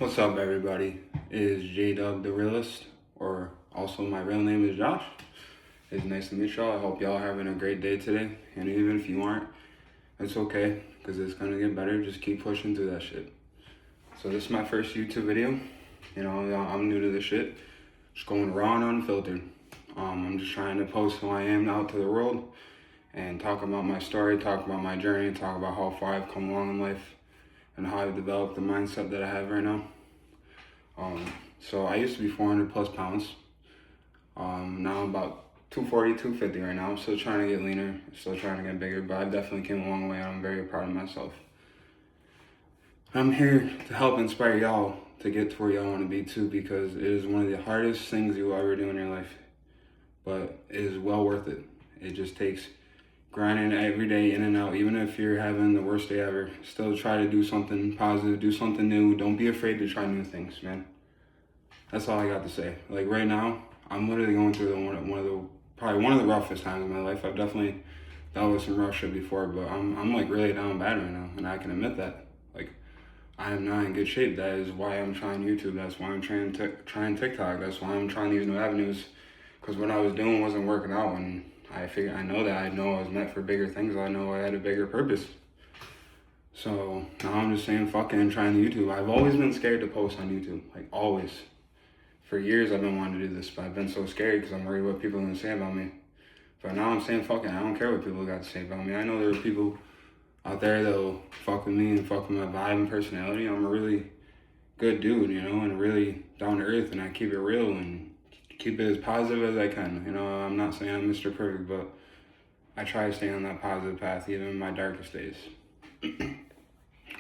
What's up, everybody? It is J-Dub the Realist, or also my real name is Josh. It's nice to meet y'all. I hope y'all having a great day today. And even if you aren't, it's okay, because it's gonna get better. Just keep pushing through that shit. So this is my first YouTube video. You know, I'm new to this shit. Just going raw and unfiltered. I'm just trying to post who I am out to the world and talk about my story, talk about my journey, talk about how far I've come along in life and how I've developed the mindset that I have right now. So I used to be 400 plus pounds. Now I'm about 240, 250 right now. I'm still trying to get leaner, still trying to get bigger, but I definitely came a long way and I'm very proud of myself. I'm here to help inspire y'all to get to where y'all want to be too, because it is one of the hardest things you'll ever do in your life, but it is well worth it. It just takes grinding every day in and out. Even if you're having the worst day ever, still try to do something positive, do something new. Don't be afraid to try new things, man. That's all I got to say. Like right now, I'm literally going through probably one of the roughest times in my life. I've definitely dealt with some rough shit before, but I'm like really down bad right now, and I can admit that. Like I am not in good shape. That is why I'm trying YouTube. That's why I'm trying TikTok. That's why I'm trying these new avenues. Because what I was doing wasn't working out, and I know I was meant for bigger things. I know I had a bigger purpose. So now I'm just saying fucking and trying YouTube. I've always been scared to post on YouTube, like always. For years I've been wanting to do this, but I've been so scared because I'm worried what people are gonna say about me. But now I'm saying fucking, I don't care what people got to say about me. I know there are people out there that'll fuck with me and fuck with my vibe and personality. I'm a really good dude, you know, and really down to earth, and I keep it real and keep it as positive as I can. You know, I'm not saying I'm Mr. Perfect, but I try to stay on that positive path even in my darkest days.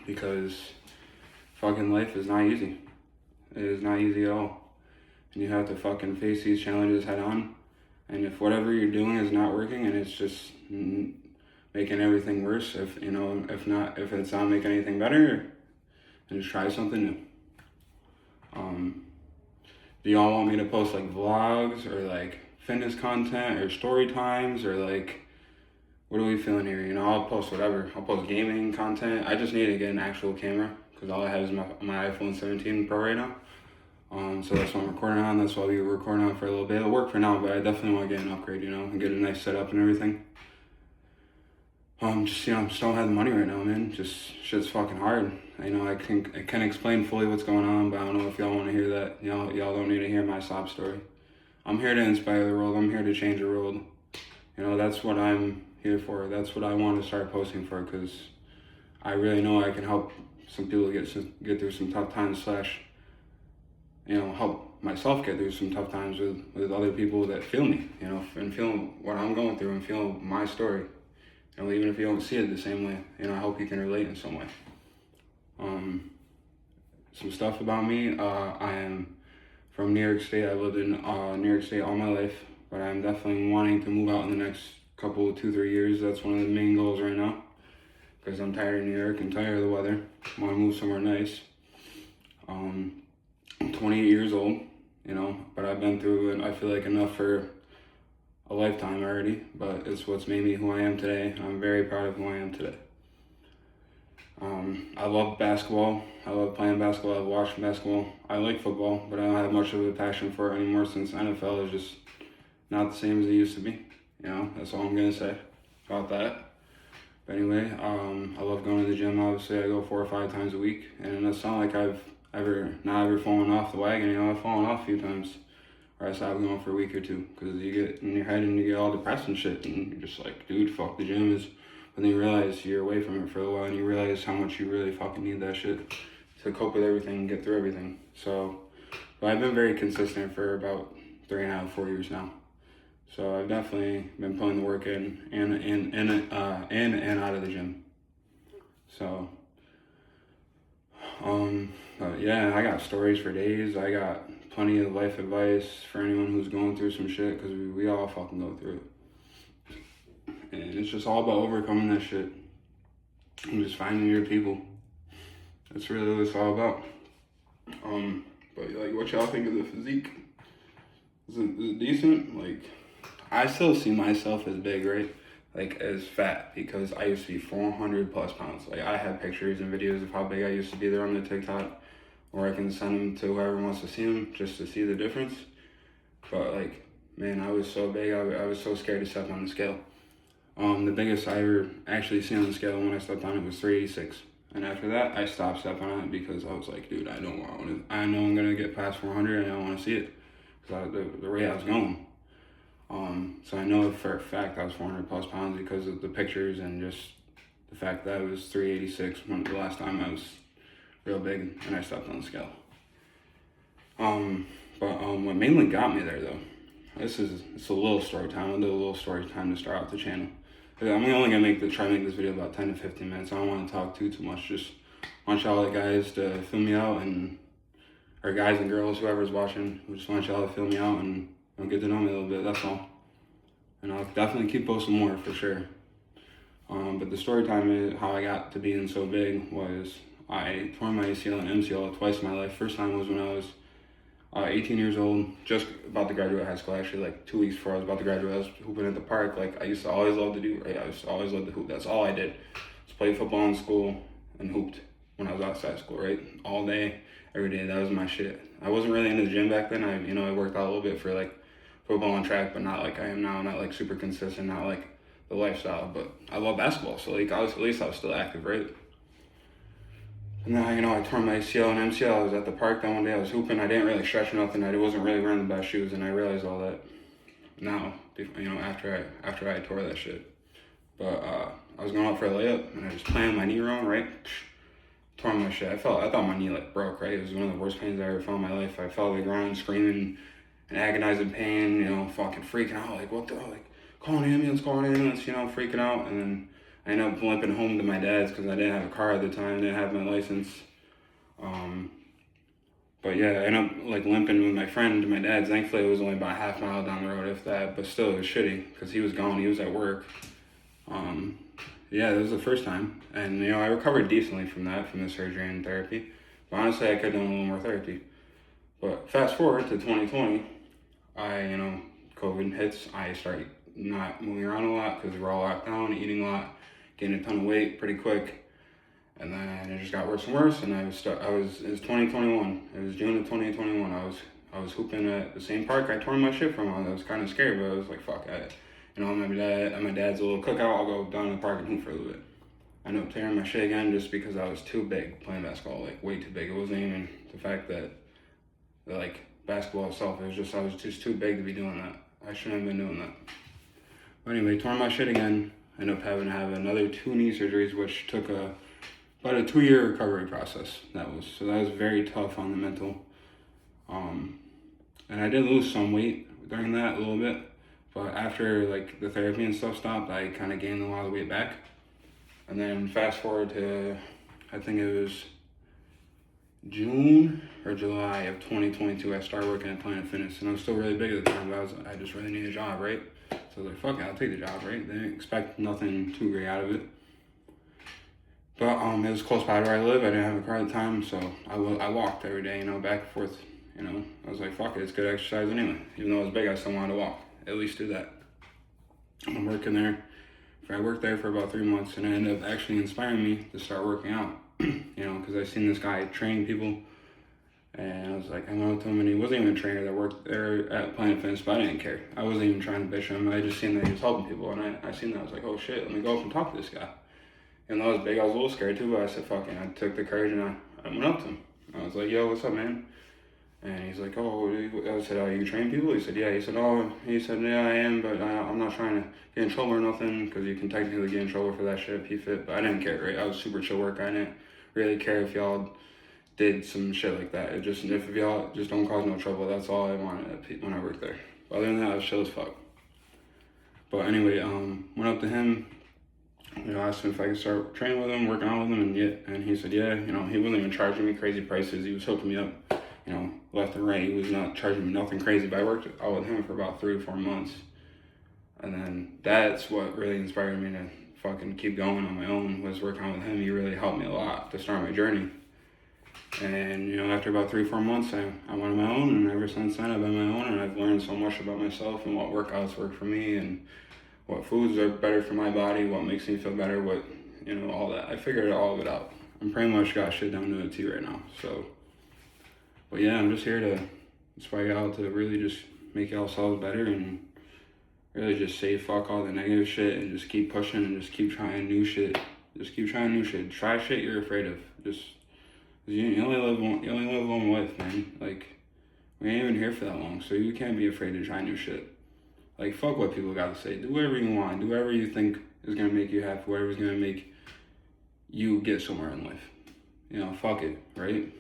Because fucking life is not easy. It is not easy at all. And you have to fucking face these challenges head on. And if whatever you're doing is not working and it's just making everything worse, if it's not making anything better, then just try something new. Do y'all want me to post like vlogs or like fitness content or story times or like, what are we feeling here? You know, I'll post whatever. I'll post gaming content. I just need to get an actual camera because all I have is my iPhone 17 Pro right now. So that's what I'm recording on. That's what I'll be recording on for a little bit. It'll work for now, but I definitely want to get an upgrade, you know, and get a nice setup and everything. Just, you know, just don't have the money right now, man. Just shit's fucking hard. You know, I can explain fully what's going on, but I don't know if y'all want to hear that. Y'all don't need to hear my sob story. I'm here to inspire the world. I'm here to change the world. You know, that's what I'm here for. That's what I want to start posting for, because I really know I can help some people get through some tough times, you know, help myself get through some tough times with other people that feel me, you know, and feel what I'm going through and feel my story. You know, even if you don't see it the same way, you know, I hope you can relate in some way. Some stuff about me, I am from New York State. I lived in New York State all my life, but I'm definitely wanting to move out in the next couple, 2-3 years. That's one of the main goals right now, because I'm tired of New York and tired of the weather. I want to move somewhere nice. I'm 28 years old, you know, but I've been through it, I feel like, enough for a lifetime already, but it's what's made me who I am today. I'm very proud of who I am today. I love basketball. I love playing basketball. I love watching basketball. I like football, but I don't have much of a passion for it anymore since NFL is just not the same as it used to be. You know, that's all I'm going to say about that. But anyway, I love going to the gym. Obviously, I go 4 or 5 times a week, and it's not like I've not ever fallen off the wagon. You know, I've fallen off a few times, or I stopped going for a week or two, because you get in your head and you get all depressed and shit, and you're just like, dude, fuck the gym. But then you realize you're away from it for a while, and you realize how much you really fucking need that shit to cope with everything and get through everything. So, but I've been very consistent for about 3.5, 4 years now. So I've definitely been putting the work in and out of the gym. So, but yeah, I got stories for days. I got plenty of life advice for anyone who's going through some shit, because we all fucking go through it. And it's just all about overcoming that shit and just finding your people. That's really what it's all about. But like, what y'all think of the physique? Is it decent? Like, I still see myself as big, right? Like, as fat, because I used to be 400 plus pounds. Like, I have pictures and videos of how big I used to be there on the TikTok. or I can send them to whoever wants to see them just to see the difference. But like, man, I was so big, I was so scared to step on the scale. The biggest I ever actually seen on the scale when I stepped on it was 386. And after that, I stopped stepping on it because I was like, dude, I don't want to. I know I'm gonna get past 400, and I don't want to see it because the rate I was going. So I know for a fact I was 400 plus pounds because of the pictures and just the fact that I was 386 when the last time I was real big and I stepped on the scale. But what mainly got me there though, it's a little story time. I'll do a little story time to start out the channel. I'm only gonna try to make this video about 10 to 15 minutes. I don't want to talk too much. Just want y'all guys to fill me out, and or guys and girls, whoever's watching, we just want y'all to fill me out and get to know me a little bit. That's all. And I'll definitely keep posting more for sure. But the story time is how I got to being so big was I tore my ACL and MCL twice in my life. First time was when I was 18 years old, just about to graduate high school. Actually, like 2 weeks before I was about to graduate, I was hooping at the park. Like I used to always love to do. Right, I used to always love to hoop. That's all I did. Just played football in school and hooped when I was outside school. Right, all day, every day. That was my shit. I wasn't really into the gym back then. I worked out a little bit for like football and track, but not like I am now. Not like super consistent. Not like the lifestyle. But I love basketball, so like at least I was still active, right? And then, I tore my ACL and MCL. I was at the park that one day. I was hooping. I didn't really stretch or nothing. I wasn't really wearing the best shoes, and I realized all that now, after I tore that shit. But I was going out for a layup, and I was playing my knee wrong, right? Tore my shit. I thought my knee like broke, right? It was one of the worst pains I ever felt in my life. I fell to the ground screaming in agonizing pain, fucking freaking out, like what the hell, like calling an ambulance, freaking out, and then I ended up limping home to my dad's because I didn't have a car at the time, didn't have my license. But yeah, I ended up like limping with my friend to my dad's. Thankfully, it was only about a half mile down the road, if that. But still, it was shitty because he was gone. He was at work. Yeah, that was the first time, and I recovered decently from the surgery and therapy. But honestly, I could have done a little more therapy. But fast forward to 2020, COVID hits. I start not moving around a lot because we're all locked down, eating a lot, gained a ton of weight pretty quick, and then it just got worse and worse. And it was 2021. It was June of 2021. I was hooping at the same park I tore my shit from. I was kind of scared, but I was like, fuck, my dad's a little cookout. I'll go down to the park and hoop for a little bit. I ended up tearing my shit again just because I was too big playing basketball, like way too big. It wasn't even the fact that like basketball itself. I was just too big to be doing that. I shouldn't have been doing that. But anyway, tore my shit again. I ended up having to have another 2 knee surgeries, which took about a 2-year recovery process. That was very tough on the mental. And I did lose some weight during that a little bit, but after like the therapy and stuff stopped, I kind of gained a lot of weight back. And then fast forward to, I think it was June or July of 2022, I started working at Planet Fitness, and I was still really big at the time, but I just really needed a job, right? So I was like, fuck it, I'll take the job, right? They didn't expect nothing too great out of it. But it was close by where I live. I didn't have a car at the time, so I walked every day, back and forth. I was like, fuck it, it's good exercise anyway. Even though it was big, I still wanted to walk. At least do that. I'm working there. I worked there for about 3 months, and it ended up actually inspiring me to start working out. Because I seen this guy training people, and I was like, I went up to him, and he wasn't even a trainer that worked there at Planet Fitness, but I didn't care. I wasn't even trying to bitch him. I just seen that he was helping people, and I seen that. I was like, oh shit, let me go up and talk to this guy. And though I was big, I was a little scared too, but I said, fuck it. I took the courage, and I went up to him. I was like, yo, what's up, man? And he's like, oh, I said, oh, you train people? He said, yeah. He said, yeah, I am, but I'm not trying to get in trouble or nothing, because you can technically get in trouble for that shit, P-Fit, but I didn't care, right? I was super chill work. I didn't really care if y'all did some shit like that. If y'all just don't cause no trouble, that's all I wanted when I worked there. But other than that, I was chill as fuck. But anyway, went up to him, asked him if I could start training with him, working out with him, and he said, yeah, he wasn't even charging me crazy prices. He was hooking me up, left and right. He was not charging me nothing crazy, but I worked out with him for about 3 or 4 months. And then that's what really inspired me to fucking keep going on my own, was working out with him. He really helped me a lot to start my journey. And, after about 3 or 4 months, I went on my own, and ever since then I've been my own, and I've learned so much about myself and what workouts work for me, and what foods are better for my body, what makes me feel better, all that. I figured all of it out. I'm pretty much got shit down to a T right now. So But yeah, I'm just here to inspire y'all to really just make yourselves better and really just say fuck all the negative shit and just keep pushing and just keep trying new shit. Just keep trying new shit. Try shit you're afraid of. Just you only live one life, man. Like we ain't even here for that long, so you can't be afraid to try new shit. Like fuck what people gotta say. Do whatever you want. Do whatever you think is gonna make you happy. Whatever's gonna make you get somewhere in life. You know, fuck it, right?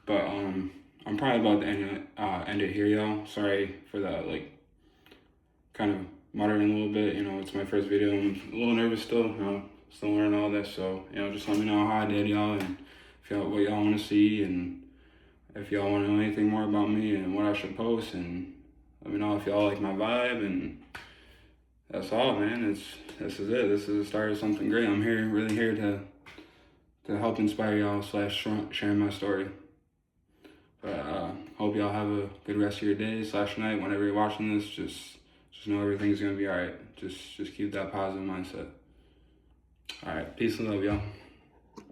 But I'm probably about to end it here, y'all. Sorry for that, like, kind of muttering a little bit. You know, it's my first video. I'm a little nervous still. You know, still learning all this. So you know, just let me know how I did, y'all, and if y'all what y'all want to see, and if y'all want to know anything more about me and what I should post, and let me know if y'all like my vibe. And that's all, man. This is it. This is the start of something great. I'm here, really here to help inspire y'all / sharing my story. But hope y'all have a good rest of your day / night. Whenever you're watching this, just know everything's gonna be alright. Just keep that positive mindset. Alright, peace and love, y'all.